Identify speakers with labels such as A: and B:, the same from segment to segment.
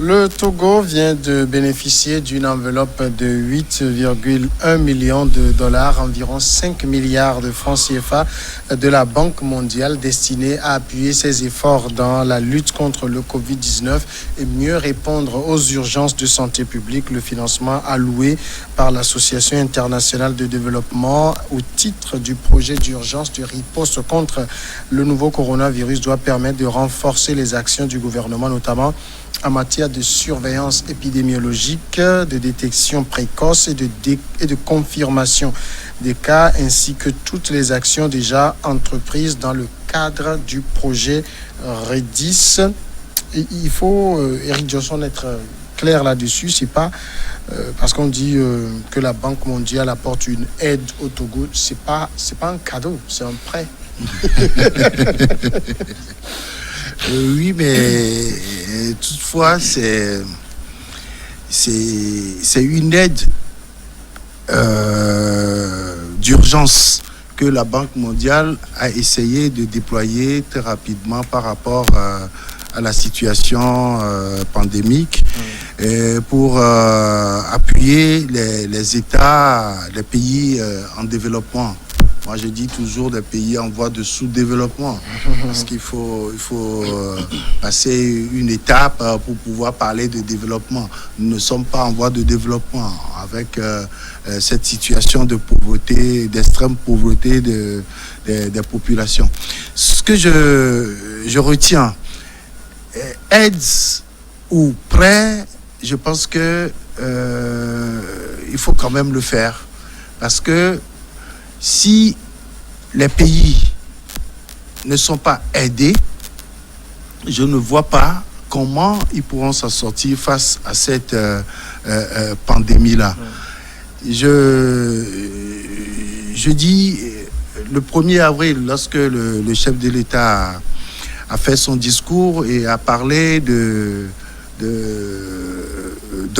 A: Le Togo vient de bénéficier d'une enveloppe de 8,1 millions de dollars, environ 5 milliards de francs CFA de la Banque mondiale destinée à appuyer ses efforts dans la lutte contre le Covid-19 et mieux répondre aux urgences de santé publique. Le financement alloué par l'Association internationale de développement au titre du projet d'urgence de riposte contre le nouveau coronavirus doit permettre de renforcer les actions du gouvernement, notamment en matière de surveillance épidémiologique, de détection précoce et de confirmation des cas, ainsi que toutes les actions déjà entreprises dans le cadre du projet REDIS. Et il faut, Eric Johnson, être clair là-dessus. C'est pas parce qu'on dit que la Banque mondiale apporte une aide au Togo, c'est pas un cadeau, c'est un prêt.
B: Oui, mais toutefois, c'est une aide d'urgence que la Banque mondiale a essayé de déployer très rapidement par rapport à la situation pandémique pour appuyer les États, les pays en développement. Moi, je dis toujours des pays en voie de sous-développement, parce qu'il faut passer une étape pour pouvoir parler de développement. Nous ne sommes pas en voie de développement avec cette situation de pauvreté, d'extrême pauvreté des populations. Ce que je retiens, aides ou prêts, je pense que il faut quand même le faire, parce que si les pays ne sont pas aidés, je ne vois pas comment ils pourront s'en sortir face à cette pandémie-là. Je dis, le 1er avril, lorsque le chef de l'État a fait son discours et a parlé d'un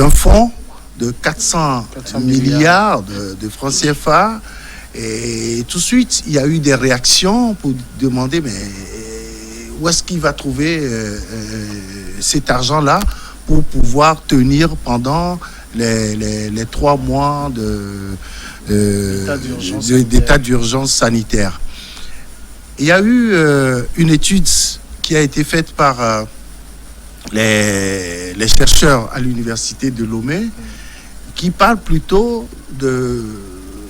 B: fonds de 400 milliards de francs CFA, et tout de suite, il y a eu des réactions pour demander mais où est-ce qu'il va trouver cet argent-là pour pouvoir tenir pendant les 3 mois d'état d'urgence sanitaire. Il y a eu une étude qui a été faite par les chercheurs à l'université de Lomé qui parle plutôt de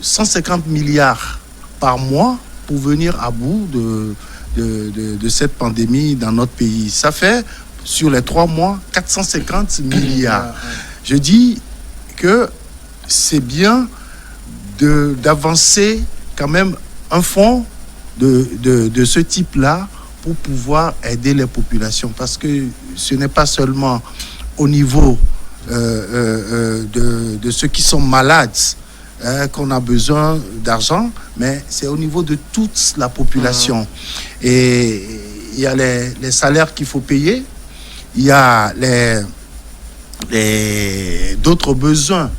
B: 150 milliards par mois pour venir à bout de cette pandémie dans notre pays. Ça fait, sur les 3 mois, 450 milliards. Je dis que c'est bien d'avancer quand même un fonds de ce type-là pour pouvoir aider les populations. Parce que ce n'est pas seulement au niveau de ceux qui sont malades qu'on a besoin d'argent, mais c'est au niveau de toute la population. Et il y a les salaires qu'il faut payer, il y a d'autres besoins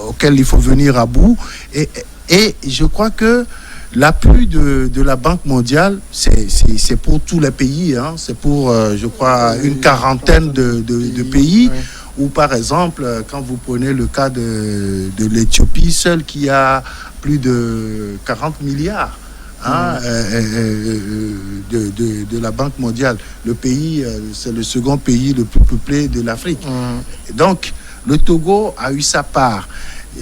B: auxquels il faut venir à bout. Et je crois que l'appui de la Banque mondiale, c'est pour tous les pays. C'est pour, je crois, une quarantaine de pays. Ou par exemple, quand vous prenez le cas de l'Éthiopie seule, qui a plus de 40 milliards de la Banque mondiale. Le pays, c'est le second pays le plus peuplé de l'Afrique. Donc, le Togo a eu sa part.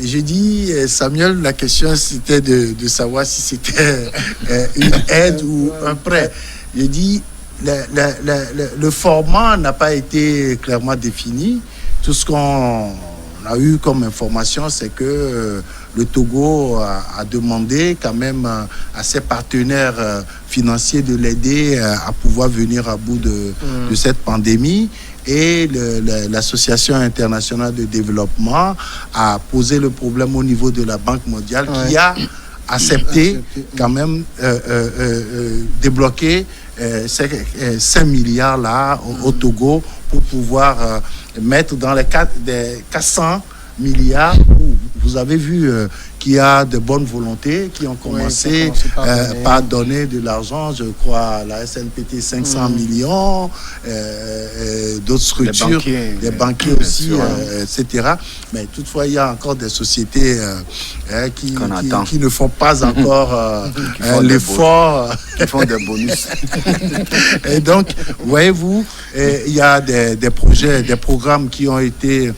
B: J'ai dit, Samuel, la question c'était de savoir si c'était une aide ou un prêt. J'ai dit, le format n'a pas été clairement défini. Tout ce qu'on a eu comme information, c'est que le Togo a demandé quand même à ses partenaires financiers de l'aider à pouvoir venir à bout de cette pandémie. Et l'Association internationale de développement a posé le problème au niveau de la Banque mondiale qui a accepté quand même débloquer ces 5 milliards-là au Togo pour pouvoir mettre dans les 400 milliards ou vous avez vu qu'il y a de bonnes volontés qui ont commencé, par donner de l'argent, je crois, à la SNPT 500 millions, d'autres structures, des banquiers aussi, etc. Mais toutefois, il y a encore des sociétés qui ne font pas encore l'effort.
C: Qui font des bonus.
B: Et donc, voyez-vous, il y a des projets, des programmes qui ont été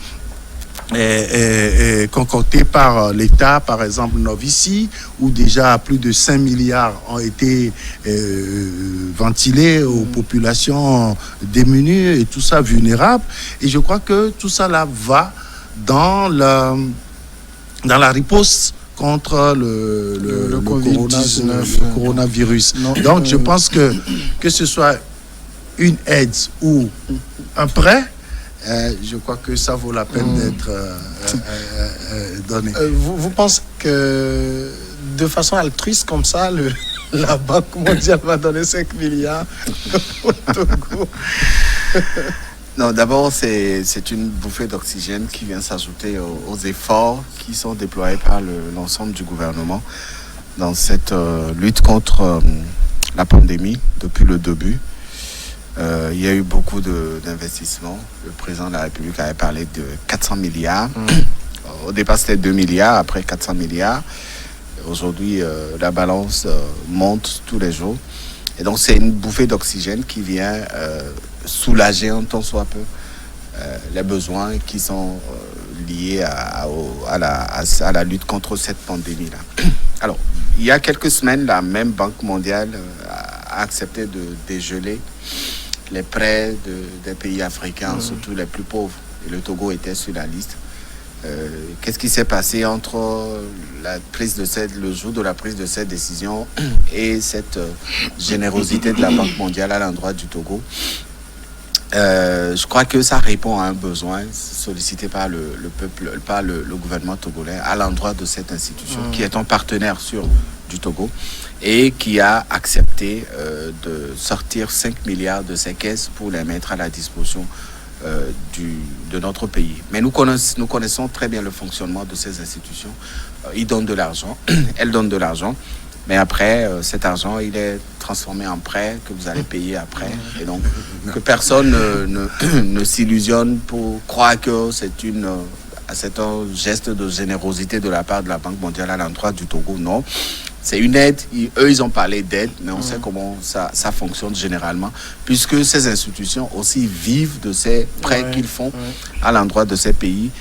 B: concoctés par l'État, par exemple Novici, où déjà plus de 5 milliards ont été ventilés aux populations démunies et tout ça vulnérables. Et je crois que tout ça là va dans la riposte contre le coronavirus. Donc je pense que ce soit une aide ou un prêt, je crois que ça vaut la peine d'être donné.
A: Vous pensez que de façon altruiste comme ça, la Banque mondiale va donner 5 milliards au Togo?
C: Non, d'abord, c'est une bouffée d'oxygène qui vient s'ajouter aux efforts qui sont déployés par l'ensemble du gouvernement dans cette lutte contre la pandémie depuis le début. Il y a eu beaucoup d'investissements. Le président de la République avait parlé de 400 milliards. Au départ, c'était 2 milliards, après 400 milliards. Aujourd'hui, la balance monte tous les jours. Et donc, c'est une bouffée d'oxygène qui vient soulager un tant soit peu les besoins qui sont liés à la lutte contre cette pandémie-là. Alors, il y a quelques semaines, la même Banque mondiale a accepté de dégeler les prêts des pays africains, surtout les plus pauvres. Et le Togo était sur la liste. Qu'est-ce qui s'est passé entre le jour de la prise de cette décision et cette générosité de la Banque mondiale à l'endroit du Togo? Je crois que ça répond à un besoin sollicité par le peuple, par le gouvernement togolais à l'endroit de cette institution qui est un partenaire sûr du Togo et qui a accepté de sortir 5 milliards de ses caisses pour les mettre à la disposition de notre pays. Mais nous connaissons très bien le fonctionnement de ces institutions. Ils donnent de l'argent, elles donnent de l'argent. Mais après, cet argent, il est transformé en prêt que vous allez payer après. Et donc, que personne ne s'illusionne pour croire que c'est un geste de générosité de la part de la Banque mondiale à l'endroit du Togo. Non, c'est une aide. Eux, ils ont parlé d'aide, mais on sait comment ça fonctionne généralement, puisque ces institutions aussi vivent de ces prêts qu'ils font à l'endroit de ces pays.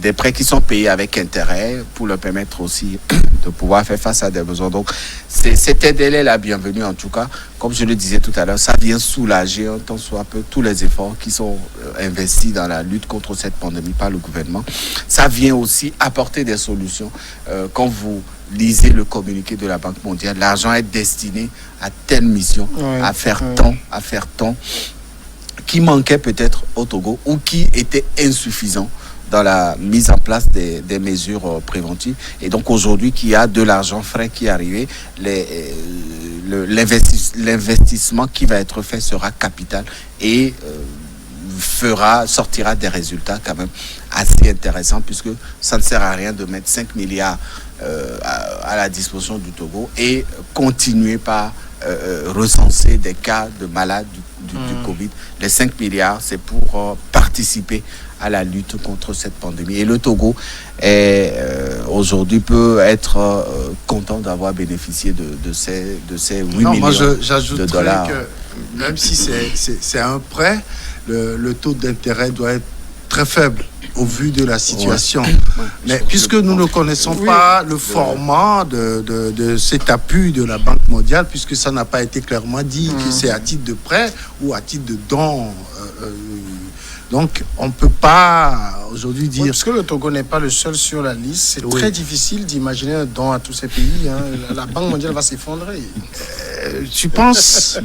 C: Des prêts qui sont payés avec intérêt pour leur permettre aussi de pouvoir faire face à des besoins. Donc, cette aide, elle est la bienvenue en tout cas. Comme je le disais tout à l'heure, ça vient soulager un tant soit peu tous les efforts qui sont investis dans la lutte contre cette pandémie par le gouvernement. Ça vient aussi apporter des solutions. Quand vous lisez le communiqué de la Banque mondiale, l'argent est destiné à telle mission, à faire tant, qui manquait peut-être au Togo ou qui était insuffisant dans la mise en place des mesures préventives. Et donc aujourd'hui, qu'il y a de l'argent frais qui est arrivé, l'investissement qui va être fait sera capital et sortira des résultats quand même assez intéressants, puisque ça ne sert à rien de mettre 5 milliards à la disposition du Togo et continuer par recenser des cas de malades du Covid. Les 5 milliards, c'est pour participer à la lutte contre cette pandémie. Et le Togo aujourd'hui peut être content d'avoir bénéficié de ces 8 millions
B: moi
C: de
B: j'ajouterais
C: dollars.
B: Que même si c'est un prêt, le taux d'intérêt doit être très faible au vu de la situation. Mais puisque nous ne connaissons pas le format de cet appui de la Banque mondiale, puisque ça n'a pas été clairement dit que c'est à titre de prêt ou à titre de don, donc on ne peut pas aujourd'hui dire...
A: Parce que le Togo n'est pas le seul sur la liste, c'est très difficile d'imaginer un don à tous ces pays. La Banque mondiale va s'effondrer.
B: Tu penses,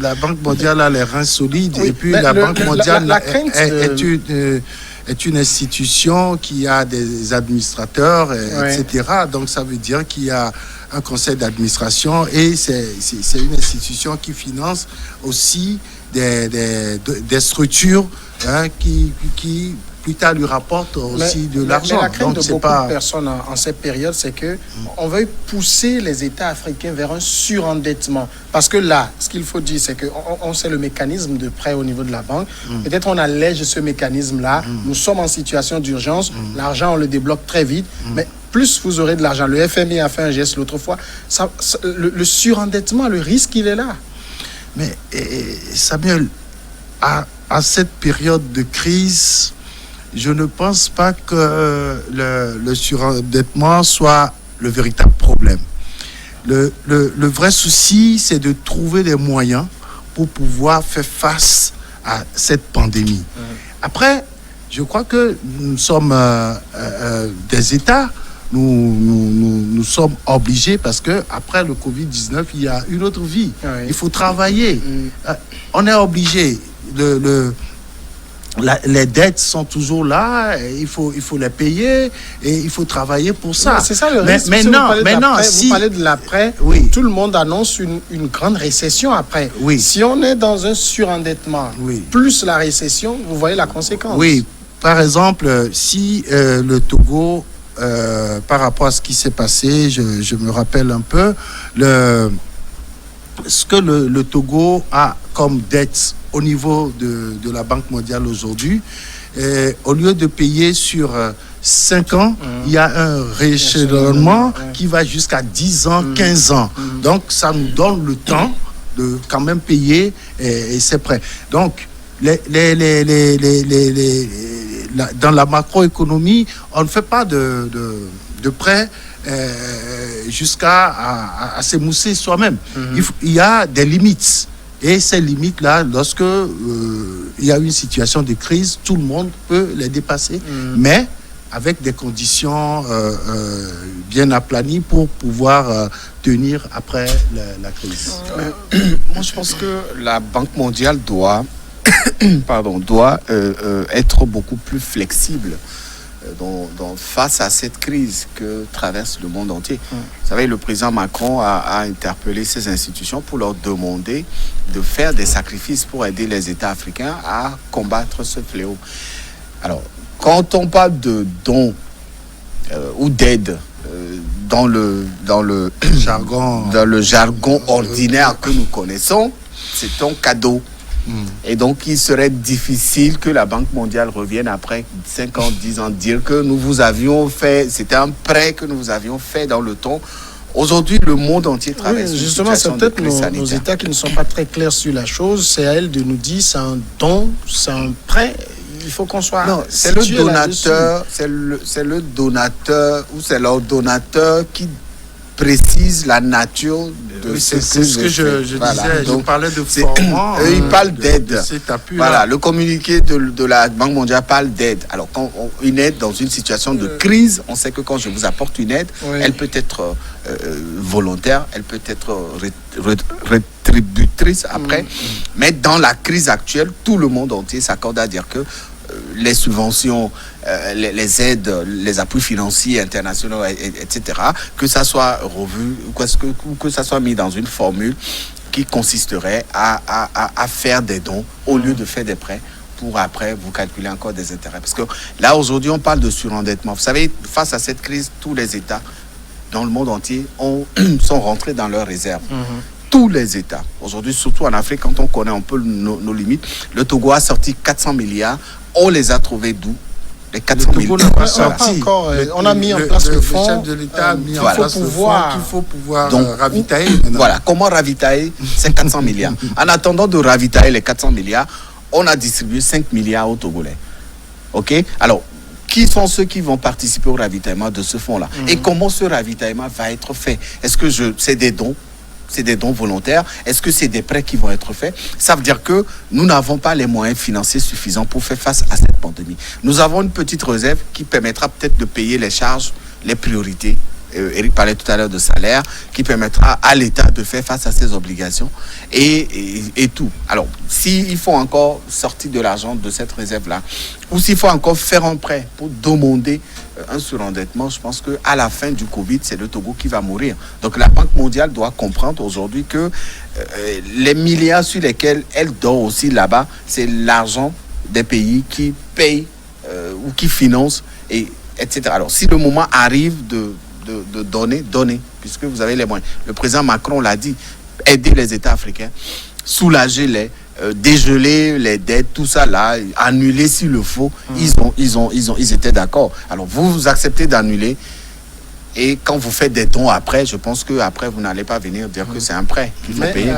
B: la Banque mondiale a les reins solides, et puis la Banque mondiale est une institution qui a des administrateurs, etc. Donc ça veut dire qu'il y a un conseil d'administration et c'est une institution qui finance aussi des structures qui plus tard lui rapporte aussi de l'argent.
A: Mais la crainte
B: donc
A: de beaucoup de personnes en cette période, c'est que on veuille pousser les États africains vers un surendettement. Parce que là, ce qu'il faut dire, c'est qu'on sait le mécanisme de prêt au niveau de la banque. Peut-être on allège ce mécanisme-là. Nous sommes en situation d'urgence. L'argent, on le débloque très vite. Mais plus vous aurez de l'argent. Le FMI a fait un geste l'autre fois. Le surendettement, le risque, il est là.
B: Mais Samuel, à cette période de crise, je ne pense pas que le surendettement soit le véritable problème. Le vrai souci, c'est de trouver des moyens pour pouvoir faire face à cette pandémie. Après, je crois que nous sommes des États. Nous sommes obligés parce que après le Covid-19, il y a une autre vie. Oui. Il faut travailler. On est obligé. Les dettes sont toujours là. Il faut les payer et il faut travailler pour ça.
A: C'est ça le risque. Vous parlez de l'après.
B: Oui.
A: Tout le monde annonce une grande récession après.
B: Oui.
A: Si on est dans un surendettement, plus la récession, vous voyez la conséquence.
B: Oui. Par exemple, si le Togo par rapport à ce qui s'est passé, je me rappelle un peu ce que le Togo a comme dette au niveau de la Banque mondiale aujourd'hui. Au lieu de payer sur 5 ans, il y a un rééchelonnement qui va jusqu'à 10 ans, 15 ans. Donc, ça nous donne le temps de quand même payer et c'est prêt. Donc, dans la macroéconomie, on ne fait pas de prêts jusqu'à s'émousser soi-même. Il y a des limites. Et ces limites-là, lorsque il y a une situation de crise, tout le monde peut les dépasser, mais avec des conditions bien aplanies pour pouvoir tenir après la crise.
C: Moi, je pense que la Banque mondiale doit être beaucoup plus flexible face à cette crise que traverse le monde entier. Vous savez, le président Macron a interpellé ces institutions pour leur demander de faire des sacrifices pour aider les États africains à combattre ce fléau. Alors, quand on parle de dons ou d'aide dans le jargon ordinaire que nous connaissons, c'est un cadeau. Et donc, il serait difficile que la Banque mondiale revienne après 5 ans, 10 ans, dire que nous vous avions fait, c'était un prêt que nous vous avions fait dans le temps. Aujourd'hui, le monde entier traverse une situation de crise sanitaire.
A: Nos États qui ne sont pas très clairs sur la chose, c'est à elle de nous dire c'est un don, c'est un prêt. Il faut qu'on soit...
C: Non, c'est le donateur, c'est le donateur ou c'est leur donateur qui précise la nature de
B: c'est ce que je disais. Donc, je parlais de format.
C: Ils parlent d'aide. Voilà, le communiqué de la Banque mondiale parle d'aide. Alors, quand une aide dans une situation de crise, on sait que quand je vous apporte une aide, elle peut être volontaire, elle peut être rétributrice après. Mais dans la crise actuelle, tout le monde entier s'accorde à dire que les subventions, les aides, les appuis financiers internationaux, etc., que ça soit revu, que ça soit mis dans une formule qui consisterait à faire des dons au lieu de faire des prêts pour après vous calculer encore des intérêts. Parce que là, aujourd'hui, on parle de surendettement. Vous savez, face à cette crise, tous les États dans le monde entier sont rentrés dans leurs réserves. Tous les États. Aujourd'hui, surtout en Afrique, quand on connaît un peu nos limites, le Togo a sorti 400 milliards. On les a trouvés d'où? Les 400 milliards.
A: On a mis en place le fonds.
B: Le chef de l'État a mis en place le fonds qu'il faut pouvoir ravitailler.
C: Voilà, comment ravitailler ces 400 milliards? En attendant de ravitailler les 400 milliards, on a distribué 5 milliards aux Togolais. OK? Alors, qui sont ceux qui vont participer au ravitaillement de ce fonds-là? Et comment ce ravitaillement va être fait? Est-ce que c'est des dons? C'est des dons volontaires? Est-ce que c'est des prêts qui vont être faits? Ça veut dire que nous n'avons pas les moyens financiers suffisants pour faire face à cette pandémie. Nous avons une petite réserve qui permettra peut-être de payer les charges, les priorités. Eric parlait tout à l'heure de salaire, qui permettra à l'État de faire face à ses obligations et tout. Alors, s'il faut encore sortir de l'argent de cette réserve-là, ou s'il faut encore faire un prêt pour demander un surendettement, je pense qu'à la fin du Covid, c'est le Togo qui va mourir. Donc, la Banque mondiale doit comprendre aujourd'hui que les milliards sur lesquels elle dort aussi là-bas, c'est l'argent des pays qui payent ou qui finance, etc. Alors, si le moment arrive de donner, puisque vous avez les moyens. Le président Macron l'a dit, aider les États africains, soulager dégeler les dettes, tout ça là, annuler s'il le faut. Ils étaient d'accord. Alors, vous acceptez d'annuler. Et quand vous faites des dons après, je pense qu'après, vous n'allez pas venir dire que c'est un prêt qu'il faut payer.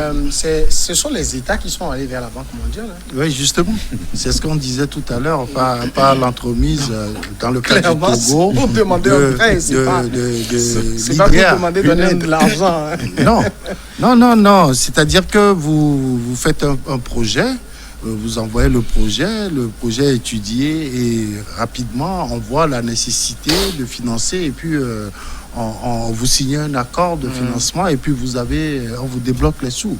A: Ce sont les États qui sont allés vers la Banque mondiale. Hein.
B: Oui, justement. C'est ce qu'on disait tout à l'heure, pas l'entremise dans le cas du Togo.
A: Pour demander un prêt, c'est pas pour demander de donner de l'argent. Hein.
B: Non. C'est-à-dire que vous faites un projet, vous envoyez le projet est étudié et rapidement on voit la nécessité de financer et puis on vous signe un accord de financement et puis on vous débloque les sous.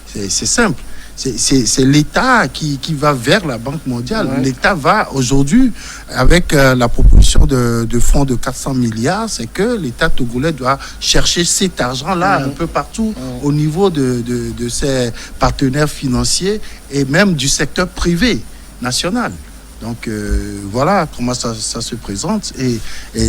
B: C'est simple. C'est l'État qui va vers la Banque mondiale. Ouais. L'État va aujourd'hui, avec la proposition de fonds de 400 milliards, c'est que l'État togolais doit chercher cet argent-là un peu partout au niveau de ses partenaires financiers et même du secteur privé national. Donc voilà comment ça se présente et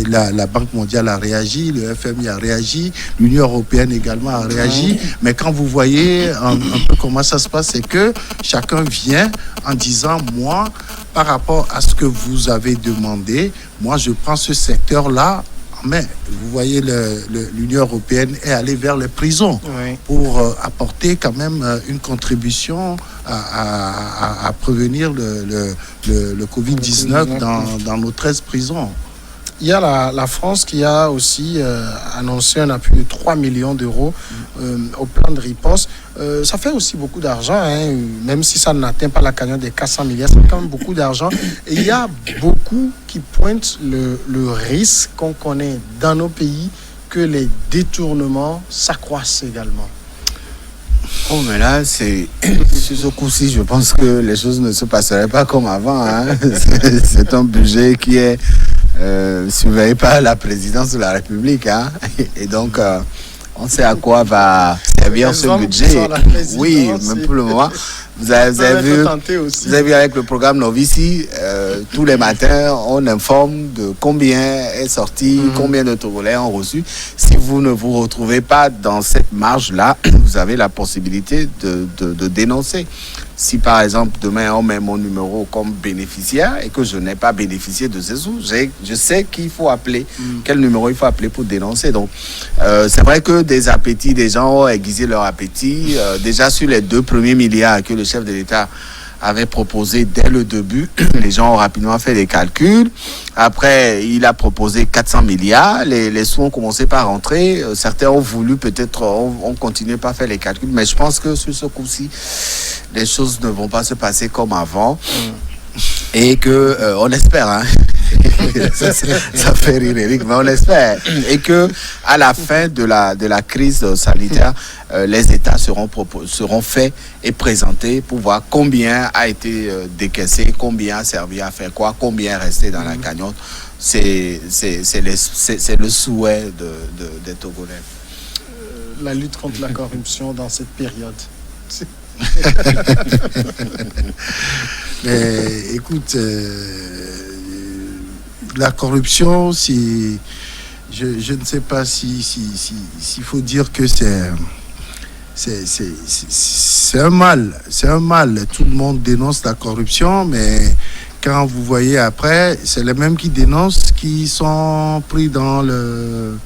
B: la Banque mondiale a réagi, le FMI a réagi, l'Union européenne également a réagi, mais quand vous voyez un peu comment ça se passe, c'est que chacun vient en disant moi, par rapport à ce que vous avez demandé, moi je prends ce secteur-là. Mais vous voyez, l'Union européenne est allée vers les prisons pour apporter quand même une contribution à prévenir le Covid-19 dans nos 13 prisons.
A: Il y a la France qui a aussi annoncé un appui de 3 millions d'euros au plan de riposte. Ça fait aussi beaucoup d'argent, hein, même si ça n'atteint pas la cagnotte des 400 milliards, c'est quand même beaucoup d'argent. Et il y a beaucoup qui pointent le risque qu'on connaît dans nos pays que les détournements s'accroissent également.
C: Oh, mais là, sur ce coup-ci, je pense que les choses ne se passeraient pas comme avant. Hein. C'est un budget qui est surveillé par la présidence de la République. Hein. Et donc, on sait à quoi va servir ce budget. Oui, mais pour le moment, vous avez vu avec le programme Novici, tous les matins, on informe de combien est sorti, combien de Togolais ont reçu. Si vous ne vous retrouvez pas dans cette marge-là, vous avez la possibilité de dénoncer. Si par exemple demain on met mon numéro comme bénéficiaire et que je n'ai pas bénéficié de ces sous, je sais qu'il faut appeler, quel numéro il faut appeler pour dénoncer. Donc c'est vrai que des appétits, des gens ont aiguisé leur appétit. Déjà sur les 2 premiers milliards que le chef de l'État avait proposé dès le début, les gens ont rapidement fait des calculs. Après, il a proposé 400 milliards. Les sous ont commencé par rentrer. Certains ont voulu peut-être, ont continué par faire les calculs. Mais je pense que sur ce coup-ci, les choses ne vont pas se passer comme avant. Et que, on espère, hein. ça fait rire Eric, mais on espère. Et que à la fin de la crise sanitaire, les États seront faits et présentés pour voir combien a été décaissé, combien a servi à faire quoi, combien est resté dans la cagnotte. C'est le souhait des Togolais.
A: La lutte contre la corruption dans cette période.
B: Mais écoute, la corruption, je ne sais pas s'il faut dire que c'est un mal. C'est un mal. Tout le monde dénonce la corruption, mais quand vous voyez après, c'est les mêmes qui dénoncent qui sont pris dans le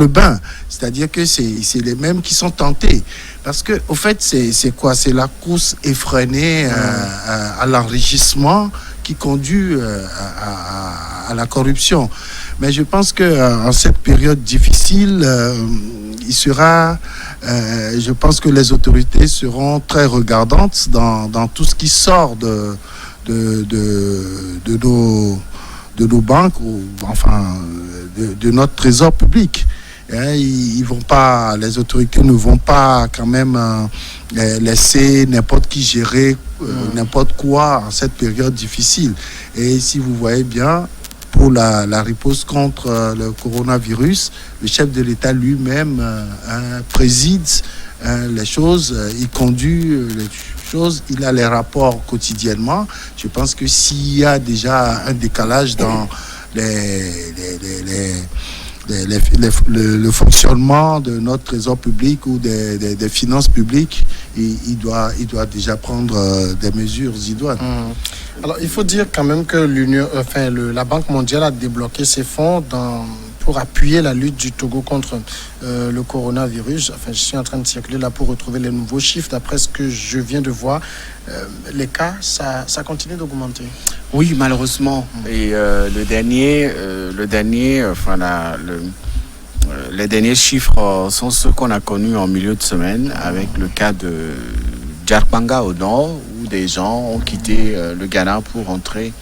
B: bain. C'est-à-dire que c'est les mêmes qui sont tentés. Parce que, au fait, c'est quoi? C'est la course effrénée à l'enrichissement qui conduit à la corruption. Mais je pense qu'en cette période difficile, je pense que les autorités seront très regardantes dans tout ce qui sort de nos banques, ou enfin de notre trésor public. Les autorités ne vont pas quand même laisser n'importe qui gérer n'importe quoi en cette période difficile. Et si vous voyez bien, pour la riposte contre le coronavirus, le chef de l'État lui-même préside les choses, il conduit les choses, il a les rapports quotidiennement. Je pense que s'il y a déjà un décalage dans le fonctionnement de notre trésor public ou des finances publiques, il doit déjà prendre des mesures idoines.
A: Alors, il faut dire quand même que la Banque mondiale a débloqué ses fonds pour appuyer la lutte du Togo contre le coronavirus. Enfin, je suis en train de circuler là pour retrouver les nouveaux chiffres. D'après ce que je viens de voir, les cas, ça continue d'augmenter.
C: Oui, malheureusement. Et les derniers chiffres sont ceux qu'on a connus en milieu de semaine avec le cas de Djarpanga au nord, où des gens ont quitté le Ghana pour rentrer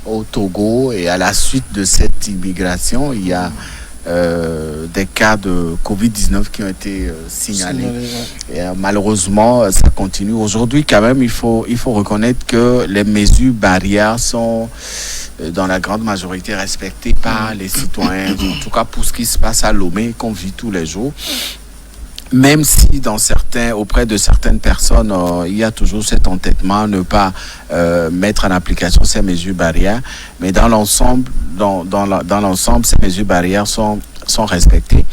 C: au Togo, et à la suite de cette immigration, il y a des cas de Covid-19 qui ont été signalés. Et malheureusement, ça continue. Aujourd'hui, quand même, il faut reconnaître que les mesures barrières sont dans la grande majorité respectées par les citoyens, en tout cas pour ce qui se passe à Lomé, qu'on vit tous les jours. Même si auprès de certaines personnes, il y a toujours cet entêtement à ne pas mettre en application ces mesures barrières, mais dans l'ensemble, ces mesures barrières sont respectées.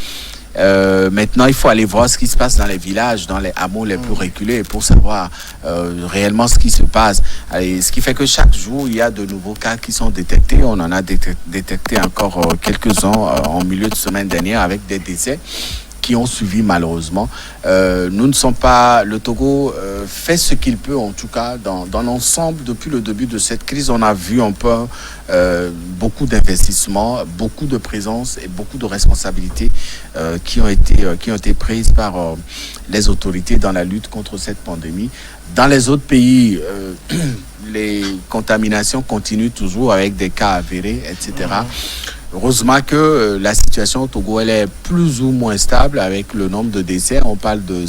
C: Maintenant, il faut aller voir ce qui se passe dans les villages, dans les hameaux les plus reculés, pour savoir réellement ce qui se passe. Et ce qui fait que chaque jour, il y a de nouveaux cas qui sont détectés. On en a détecté encore quelques-uns en milieu de semaine dernière avec des décès qui ont suivi malheureusement. Nous ne sommes pas... Le Togo fait ce qu'il peut, en tout cas, dans l'ensemble. Depuis le début de cette crise, on a vu un peu beaucoup d'investissements, beaucoup de présence et beaucoup de responsabilités qui ont été prises par les autorités dans la lutte contre cette pandémie. Dans les autres pays, les contaminations continuent toujours avec des cas avérés, etc. Heureusement que la situation au Togo, elle est plus ou moins stable avec le nombre de décès. On parle de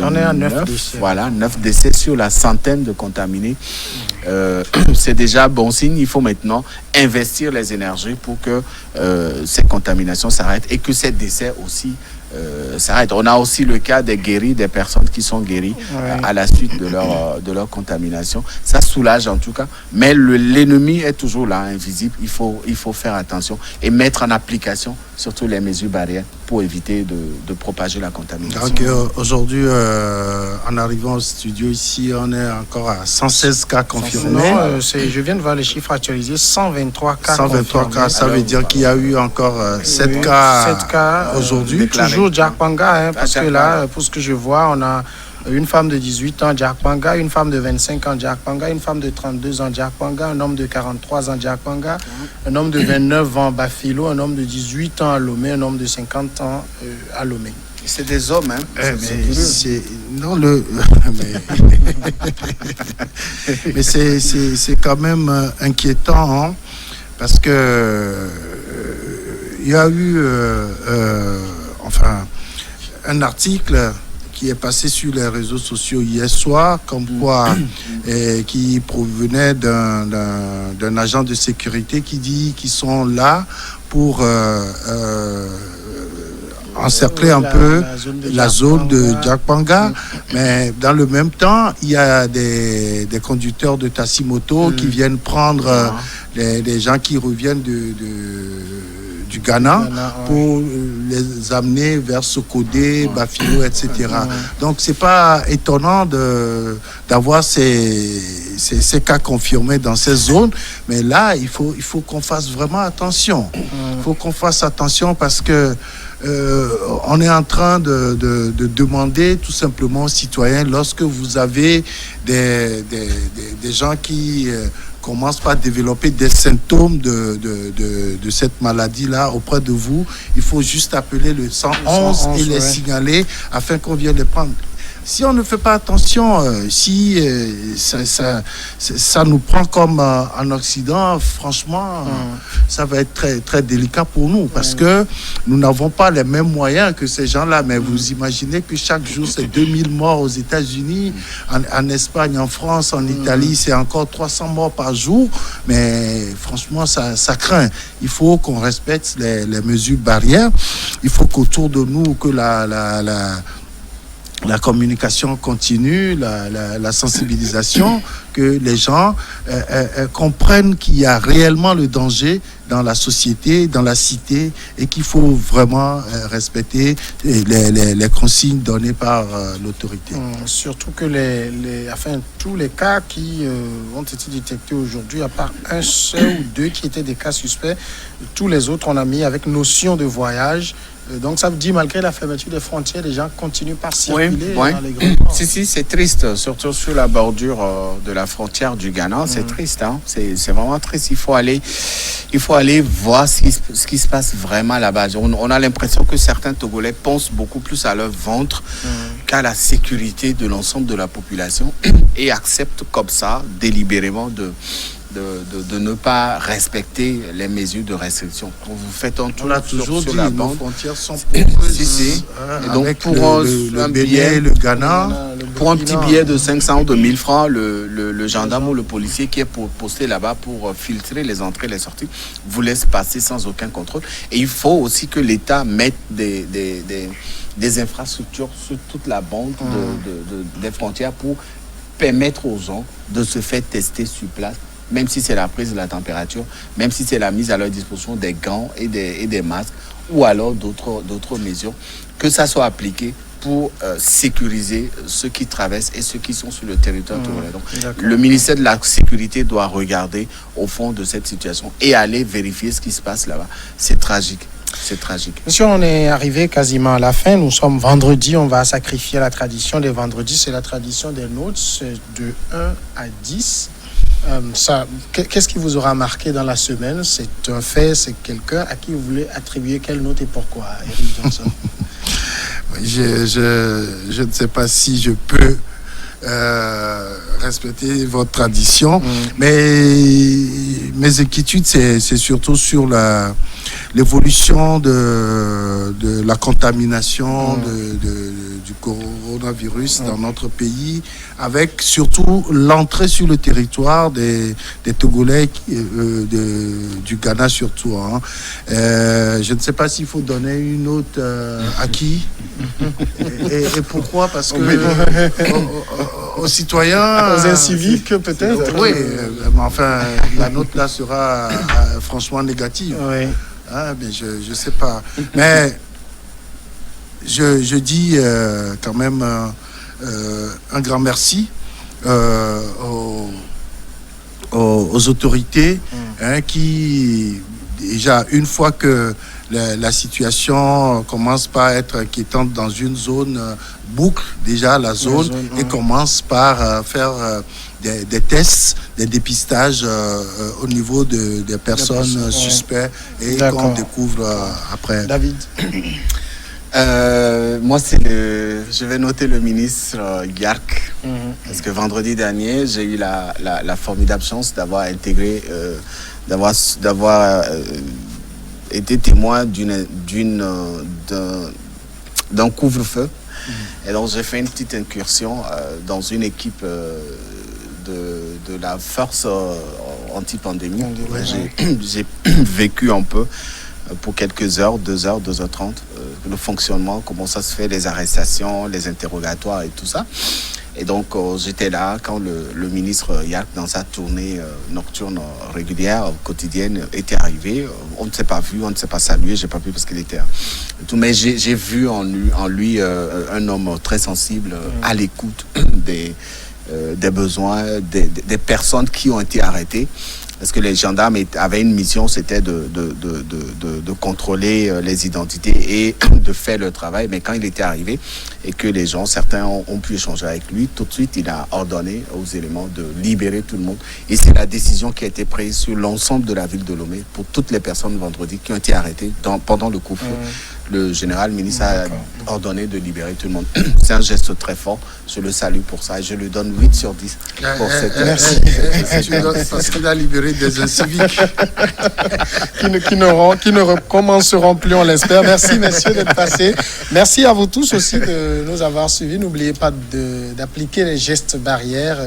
A: on est à 9 décès.
C: Voilà, 9 décès sur la centaine de contaminés. C'est déjà bon signe. Il faut maintenant investir les énergies pour que ces contaminations s'arrêtent et que ces décès aussi s'arrêtent. On a aussi le cas des guéris, des personnes qui sont guéries à la suite de leur contamination. Ça soulage en tout cas, mais l'ennemi est toujours là, invisible. Il faut faire attention et mettre en application surtout les mesures barrières pour éviter de propager la contamination.
B: Donc aujourd'hui, en arrivant au studio ici, on est encore à 116 cas confirmés.
A: Non, je viens de voir les chiffres actualisés, 123 cas
B: 123
A: confirmés.
B: cas, ça veut dire qu'il y a eu encore 7 cas aujourd'hui.
A: Toujours Djarpanga, parce que là, pour ce que je vois, on a une femme de 18 ans Djarpanga, une femme de 25 ans Djarpanga, une femme de 32 ans Djarpanga, un homme de 43 ans Djarpanga, un homme de 29 ans Bafilo, un homme de 18 ans à Lomé, un homme de 50 ans à Lomé.
C: C'est des hommes, hein.
B: Mais c'est quand même inquiétant, hein, parce que il y a eu un article qui est passé sur les réseaux sociaux hier soir, comme quoi, qui provenait d'un agent de sécurité qui dit qu'ils sont là pour encercler un peu la zone de Djarpanga, mais dans le même temps, il y a des conducteurs de taxi-moto qui viennent prendre des gens qui reviennent du Ghana pour les amener vers Sokodé, Bafilo, etc. Donc, c'est pas étonnant d'avoir ces cas confirmés dans ces zones, mais là, il faut qu'on fasse vraiment attention. Il faut qu'on fasse attention parce que on est en train de demander tout simplement aux citoyens, lorsque vous avez des gens qui commencent par développer des symptômes de cette maladie-là auprès de vous, il faut juste appeler le 111 et les signaler afin qu'on vienne les prendre. Si on ne fait pas attention, ça nous prend comme en Occident, franchement, ça va être très, très délicat pour nous parce que nous n'avons pas les mêmes moyens que ces gens-là. Mais vous imaginez que chaque jour, c'est 2000 morts aux États-Unis, en Espagne, en France, en Italie, c'est encore 300 morts par jour. Mais franchement, ça craint. Il faut qu'on respecte les mesures barrières. Il faut qu'autour de nous, que la communication continue, la sensibilisation, que les gens comprennent qu'il y a réellement le danger dans la société, dans la cité, et qu'il faut vraiment respecter les consignes données par l'autorité.
A: Surtout que tous les cas qui ont été détectés aujourd'hui, à part un seul ou deux qui étaient des cas suspects, tous les autres on a mis avec notion de voyage. Donc ça veut dire, malgré la fermeture des frontières, les gens continuent par circuler dans les grands ports.
C: Si, c'est triste, surtout sur la bordure de la frontière du Ghana. C'est triste, hein? C'est vraiment triste. Il faut aller voir ce qui se passe vraiment là-bas. On a l'impression que certains Togolais pensent beaucoup plus à leur ventre qu'à la sécurité de l'ensemble de la population et acceptent comme ça, délibérément, de ne pas respecter les mesures de restriction. Vous faites un tour sur la bande.
B: Nos frontières sont poreuses.
C: Et donc avec pour
B: le Bénin, le Ghana,
C: pour un petit billet de 500 ou de 1000 francs, le gendarme ou le policier qui est posté là-bas pour filtrer les entrées et les sorties vous laisse passer sans aucun contrôle. Et il faut aussi que l'État mette des infrastructures sur toute la bande des frontières pour permettre aux gens de se faire tester sur place, même si c'est la prise de la température, même si c'est la mise à leur disposition des gants et des masques, ou alors d'autres mesures, que ça soit appliqué pour sécuriser ceux qui traversent et ceux qui sont sur le territoire togolais. Donc, le ministère de la Sécurité doit regarder au fond de cette situation et aller vérifier ce qui se passe là-bas. C'est tragique. C'est tragique.
A: Monsieur, on est arrivé quasiment à la fin. Nous sommes vendredi. On va sacrifier la tradition des vendredis. C'est la tradition des notes. C'est de 1 à 10. Qu'est-ce qui vous aura marqué dans la semaine? C'est un fait, c'est quelqu'un à qui vous voulez attribuer quelle note et pourquoi, Eric Johnson?
B: Je ne sais pas si je peux respecter votre tradition, mais mes inquiétudes, c'est surtout sur l'évolution de la contamination du coronavirus dans notre pays, avec surtout l'entrée sur le territoire des Togolais du Ghana surtout. Hein. Je ne sais pas s'il faut donner une note à qui et pourquoi, parce que aux citoyens,
A: aux inciviques peut-être.
B: Oui, mais enfin la note là sera franchement négative.
A: Oui.
B: Ah, mais je sais pas. Mais je dis quand même un grand merci aux autorités qui, déjà, une fois que la situation commence par être inquiétante dans une zone, boucle déjà la zone et commence par faire des tests, des dépistages au niveau des personnes suspectes et qu'on découvre après.
A: David.
C: Moi, je vais noter le ministre Yark, parce que vendredi dernier, j'ai eu la formidable chance d'avoir intégré, d'avoir été témoin d'un couvre-feu. Et donc, j'ai fait une petite incursion dans une équipe de la force anti-pandémie. J'ai vécu un peu pour quelques heures, 2h, 2h30, le fonctionnement, comment ça se fait, les arrestations, les interrogatoires et tout ça. Et donc, j'étais là quand le ministre Yark, dans sa tournée nocturne régulière, quotidienne, était arrivé. On ne s'est pas vu, on ne s'est pas salué, j'ai pas pu parce qu'il était tout. Mais j'ai vu en lui un homme très sensible, à l'écoute des besoins des personnes qui ont été arrêtées. Parce que les gendarmes avaient une mission, c'était de contrôler les identités et de faire le travail. Mais quand il était arrivé et que les gens, certains ont pu échanger avec lui, tout de suite, il a ordonné aux éléments de libérer tout le monde. Et c'est la décision qui a été prise sur l'ensemble de la ville de Lomé pour toutes les personnes vendredi qui ont été arrêtées pendant le couvre-feu. Le général ministre a ordonné de libérer tout le monde. C'est un geste très fort. Je le salue pour ça. Je lui donne 8 sur 10 pour cette...
A: Merci.
B: Parce qu'il a libéré des inciviques.
A: qui ne recommenceront plus, on l'espère. Merci, messieurs, d'être passés. Merci à vous tous aussi de nous avoir suivis. N'oubliez pas d'appliquer les gestes barrières.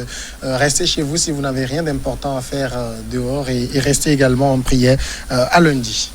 A: Restez chez vous si vous n'avez rien d'important à faire dehors et restez également en prière. À lundi.